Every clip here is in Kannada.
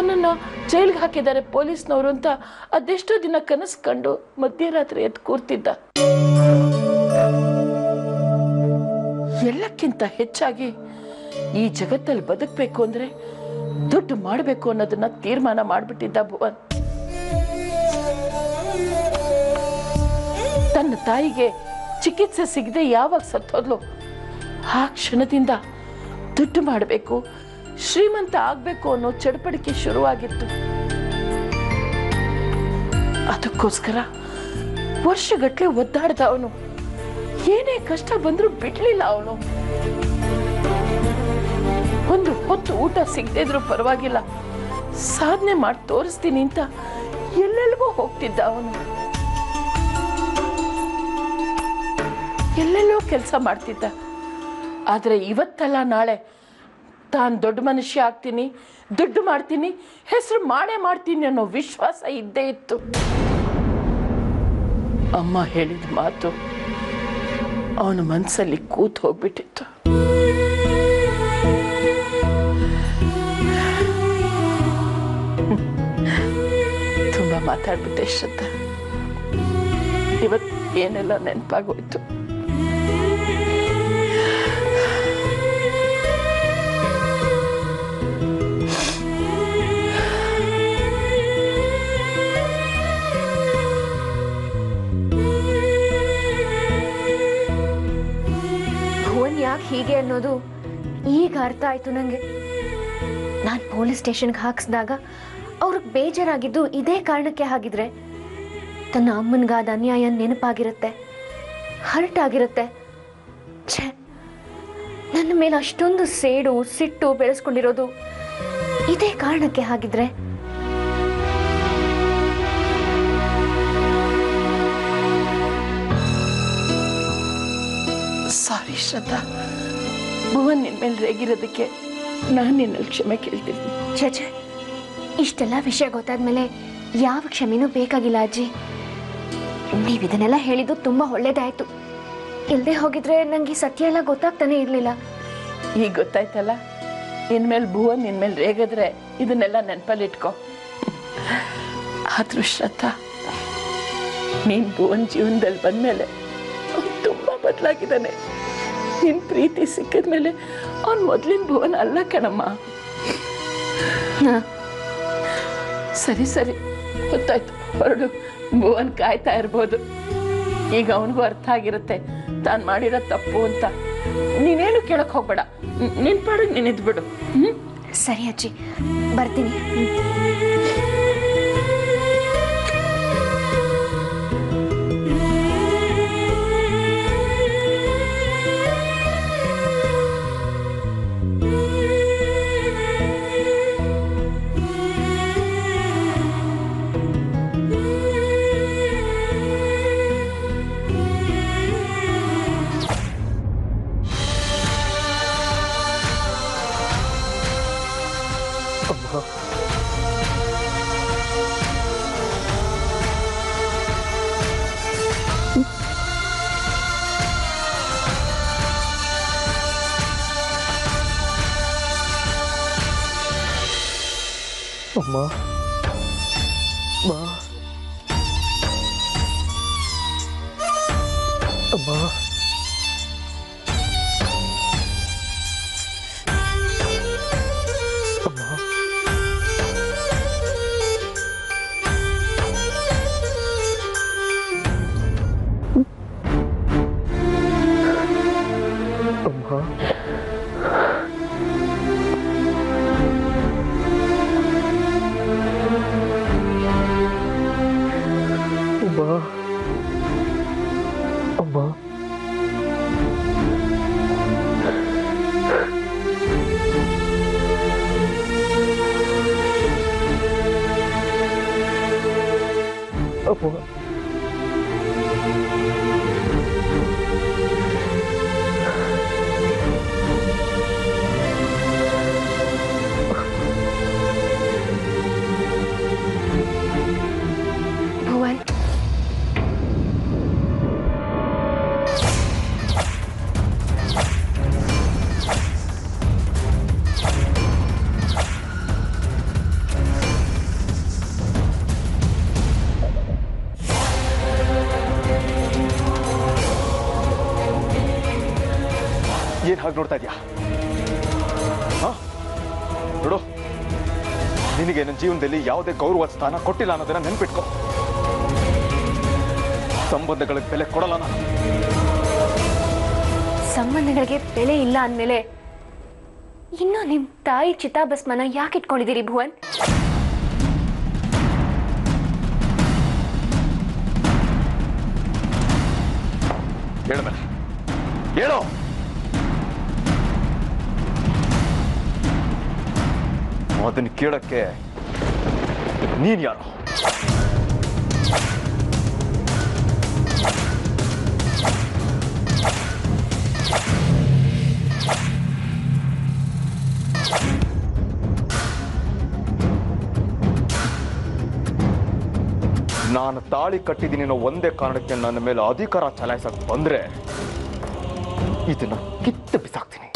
ತನ್ನನ್ನು ಜೈಲಿಗೆ ಹಾಕಿದ್ದಾರೆ ಪೊಲೀಸ್ನವರು ಅಂತ ಅದೆಷ್ಟೋ ದಿನ ಕನಸು ಕಂಡು ಮಧ್ಯರಾತ್ರಿ ಎದ್ದು ಕೂರ್ತಿದ್ದ. ಎಲ್ಲಕ್ಕಿಂತ ಹೆಚ್ಚಾಗಿ ಈ ಜಗತ್ತಲ್ಲಿ ಬದುಕಬೇಕು ಅಂದ್ರೆ ದುಡ್ಡು ಮಾಡಬೇಕು ಅನ್ನೋದನ್ನ ತೀರ್ಮಾನ ಮಾಡಿಬಿಟ್ಟಿದ್ದ ಭುವನ್. ತನ್ನ ತಾಯಿಗೆ ಚಿಕಿತ್ಸೆ ಸಿಗದೆ ಯಾವಾಗ ಸತ್ತೋದ್ಲು ಆ ಕ್ಷಣದಿಂದ ದುಡ್ಡು ಮಾಡಬೇಕು, ಶ್ರೀಮಂತ ಆಗ್ಬೇಕು ಅನ್ನೋ ಚಡಪಡಿಕೆ ಶುರುವಾಗಿತ್ತು. ಅದಕ್ಕೋಸ್ಕರ ವರ್ಷಗಟ್ಟಲೆ ಒದ್ದಾಡ್ದ ಅವನು. ಏನೇ ಕಷ್ಟ ಬಂದ್ರೂ ಬಿಡ್ಲಿಲ್ಲ ಅವನು. ಒಂದು ಹೊತ್ತು ಊಟ ಸಿಗದಿದ್ರು ಪರವಾಗಿಲ್ಲ, ಸಾಧನೆ ಮಾಡಿ ತೋರಿಸ್ತೀನಿ ಅಂತ ಎಲ್ಲೆಲ್ಗೋ ಹೋಗ್ತಿದ್ದ ಅವನು. ಎಲ್ಲೆಲ್ಲೋ ಕೆಲಸ ಮಾಡ್ತಿದ್ದ. ಆದ್ರೆ ಇವತ್ತಲ್ಲ ನಾಳೆ ತಾನು ದೊಡ್ಡ ಮನುಷ್ಯ ಆಗ್ತೀನಿ, ದುಡ್ಡು ಮಾಡ್ತೀನಿ, ಹೆಸರು ಮಾಡೇ ಮಾಡ್ತೀನಿ ಅನ್ನೋ ವಿಶ್ವಾಸ ಇದ್ದೇ ಇತ್ತು. ಅಮ್ಮ ಹೇಳಿದ ಮಾತು ಅವನ ಮನಸ್ಸಲ್ಲಿ ಕೂತ್ ಹೋಗ್ಬಿಟ್ಟಿತ್ತು. ತುಂಬಾ ಮಾತಾಡ್ಬಿಟ್ಟೆ ಶ್ರದ್ಧಾ. ಇವತ್ತು ಏನೆಲ್ಲ ನೆನಪಾಗೋಯ್ತು. ಯಾಕೆ ಹೀಗೆ ಅನ್ನೋದು ಈಗ ಅರ್ಥ ಆಯ್ತು ನನಗೆ. ನಾನು ಪೊಲೀಸ್ ಸ್ಟೇಷನ್ಗೆ ಹಾಕಿಸಿದಾಗ ಅವ್ರಿಗೆ ಬೇಜಾರಾಗಿದ್ದು ಇದೇ ಕಾರಣಕ್ಕೆ. ಹಾಗಿದ್ರೆ ತನ್ನ ಅಮ್ಮನಿಗಾದ ಅನ್ಯಾಯ ನೆನಪಾಗಿರುತ್ತೆ, ಹರ್ಟ್ ಆಗಿರುತ್ತೆ. ಛೇ, ನನ್ನ ಮೇಲೆ ಅಷ್ಟೊಂದು ಸೇಡು ಸಿಟ್ಟು ಬೆಳೆಸ್ಕೊಂಡಿರೋದು ಇದೇ ಕಾರಣಕ್ಕೆ. ಹಾಗಿದ್ರೆ ಸಾರಿ ಶ್ರದ್ಧಾ, ಭುವನ್ ನಿನ್ ಮೇಲೆ ರೇಗಿರೋದಕ್ಕೆ ನಾನು ನಿನ್ನಲ್ಲಿ ಕ್ಷಮೆ ಕೇಳ್ತೀನಿ. ಛೇ, ಇಷ್ಟೆಲ್ಲ ವಿಷಯ ಗೊತ್ತಾದ್ಮೇಲೆ ಯಾವ ಕ್ಷಮೆನೂ ಬೇಕಾಗಿಲ್ಲ ಅಜ್ಜಿ. ನೀವು ಇದನ್ನೆಲ್ಲ ಹೇಳಿದ್ದು ತುಂಬಾ ಒಳ್ಳೇದಾಯ್ತು. ಇಲ್ಲದೆ ಹೋಗಿದ್ರೆ ನಂಗೆ ಸತ್ಯ ಎಲ್ಲ ಗೊತ್ತಾಗ್ತಾನೆ ಇರಲಿಲ್ಲ. ಈಗ ಗೊತ್ತಾಯ್ತಲ್ಲ, ಇನ್ಮೇಲೆ ಭುವನ್ ನಿನ್ ಮೇಲೆ ರೇಗಿದ್ರೆ ಇದನ್ನೆಲ್ಲ ನೆನಪಲ್ಲಿ ಇಟ್ಕೋ. ಆದ್ರೂ ಶ್ರದ್ಧಾ, ನೀನ್ ಭುವನ್ ಜೀವನದಲ್ಲಿ ಬಂದ್ಮೇಲೆ ತುಂಬಾ ಬದಲಾಗಿದ್ದಾನೆ. ನಿನ್ ಪ್ರೀತಿ ಸಿಕ್ಕಿದ್ಮೇಲೆ ಅವನ್ ಮೊದ್ಲಿನ ಭುವನ್ ಅಲ್ಲ ಕಣಮ್ಮ. ಸರಿ ಸರಿ, ಗೊತ್ತಾಯ್ತು, ಹೊರಡು. ಭುವನ್ ಕಾಯ್ತಾ ಇರ್ಬೋದು. ಈಗ ಅವನಿಗೂ ಅರ್ಥ ಆಗಿರುತ್ತೆ ತಾನು ಮಾಡಿರೋ ತಪ್ಪು ಅಂತ. ನೀನೇನು ಕೇಳಕ್ ಹೋಗ್ಬೇಡ, ನಿನ್ ಪಾಡಿಗೆ ನೀನ್ ಇದ್ಬಿಡು. ಸರಿ ಅಜ್ಜಿ, ಬರ್ತೀನಿ. ಅಮ್ಮ, ಅಮ್ಮ, ಭುವನ್, ಹಾಗೆ ನೋಡ್ತಾ ಇದೀಯಾ? ನೋಡು, ನಿನಗೆ ನನ್ನ ಜೀವನದಲ್ಲಿ ಯಾವುದೇ ಗೌರವ ಸ್ಥಾನ ಕೊಟ್ಟಿಲ್ಲ ಅನ್ನೋದನ್ನ ನೆನ್ಪಿಟ್ಕೋ. ಸಂಬಂಧಗಳಿಗೆ ಬೆಲೆ ಕೊಡಲ್ಲ ನಾನು. ಸಂಬಂಧಗಳಿಗೆ ಬೆಲೆ ಇಲ್ಲ ಅಂದಮೇಲೆ ಇನ್ನು ನಿಮ್ಮ ತಾಯಿ ಚಿತಾಭಸ್ಮನ ಯಾಕೆ ಇಟ್ಕೊಂಡಿದ್ದೀರಿ ಭುವನ್? ಹೇಳು ಮೇಲೆ, ಹೇಳು. ಅದನ್ನ ಕೇಳಕ್ಕೆ ನೀನ್ ಯಾರು? ನಾನು ತಾಳಿ ಕಟ್ಟಿದ್ದೀನಿ ಅನ್ನೋ ಒಂದೇ ಕಾರಣಕ್ಕೆ ನನ್ನ ಮೇಲೆ ಅಧಿಕಾರ ಚಲಾಯಿಸಕ್ ಬಂದ್ರೆ ಇದನ್ನ ಕಿತ್ತು ಬಿಸಾಕ್ತೀನಿ.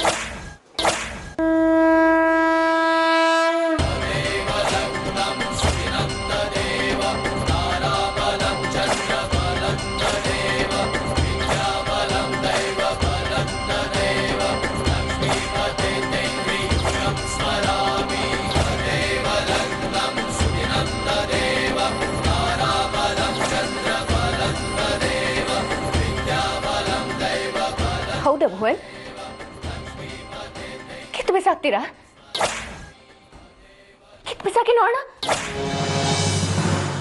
ಹೌದಾ ಭುವನ್? ಕಿತ್ತು ಬಿಸಾಕ್ತೀರಾ? ಕಿತ್ತು ಬಿಸಾಕಿ ನೋಡೋಣ.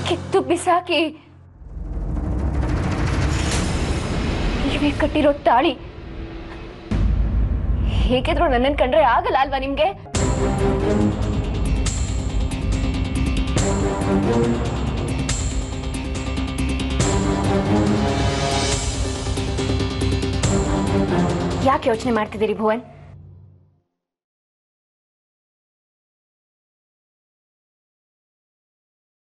ಕಿತ್ತು ಬಿಸಾಕಿ. ನೀವೇ ಕಟ್ಟಿರೋ ತಾಳಿ ಹೇಗಿದ್ರು ನನ್ನನ್ನು ಕಂಡ್ರೆ ಆಗಲ್ಲ ಅಲ್ವಾ ನಿಮ್ಗೆ? ಯಾಕೆ ಯೋಚನೆ ಮಾಡ್ತಿದ್ದೀರಿ ಭುವನ್?